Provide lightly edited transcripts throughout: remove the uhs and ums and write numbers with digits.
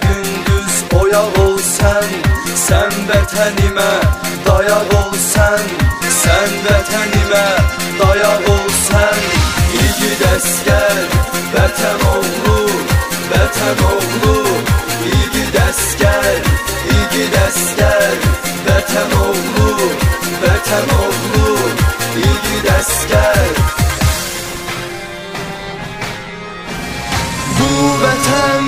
gündüz oyaq ol sən, sən vətənimə dayaq ol sən, sən vətənimə dayaq ol sən. İgid əskər, vətən oğlu, vətən oğlu. İgid əskər, vətən oğlu, vətən oğlu. İgid əskər. Bu vətən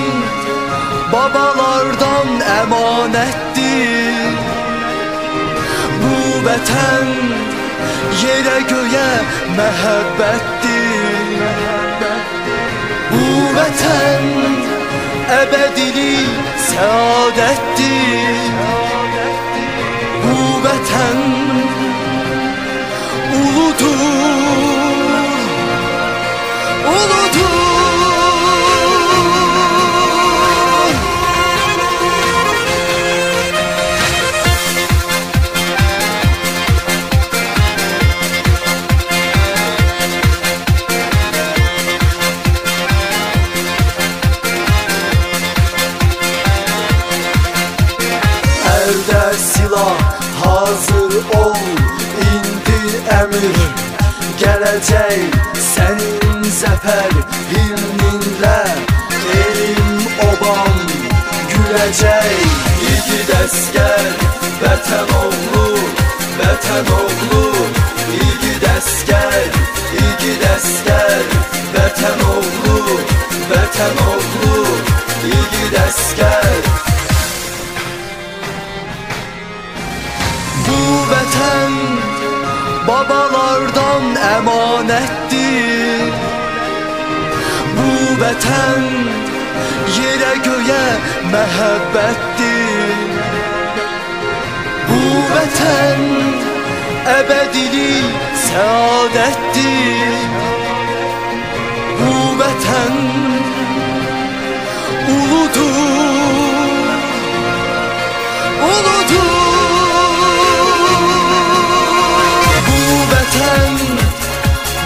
babalardan əmanətdir. Bu vətən yerə göyə məhəbbətdir. Bu vətən əbədilik səadətdir. Bu vətən uludur, uludur. Əldə silah hazır ol, indi əmir gələcək sənin zəfər himninlə. Elim obam güləcək. İgid əskər, vətən oğlu, vətən oğlu. İgid əskər, vətən oğlu, vətən oğlu. İgid əskər. Bu vətən babalardan əmanətdir. Bu vətən yerə göyə məhəbbətdir. Bu vətən əbədilik səadətdir. Bu vətən uludur, uludur.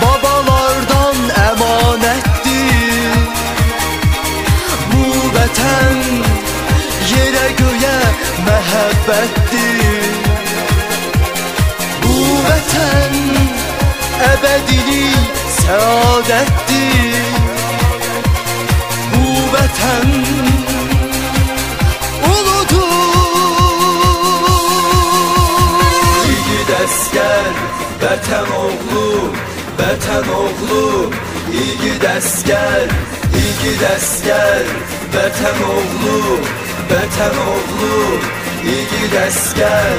Babalardan əmanətdir. Bu vətən yerə göyə məhəbbətdir. Bu vətən əbədilik səadətdir. Bu vətən uludur. İgid əskər, vətən oğlu, vətən oğlu. İgid əskər, vətən oğlu, vətən oğlu. İgid əskər.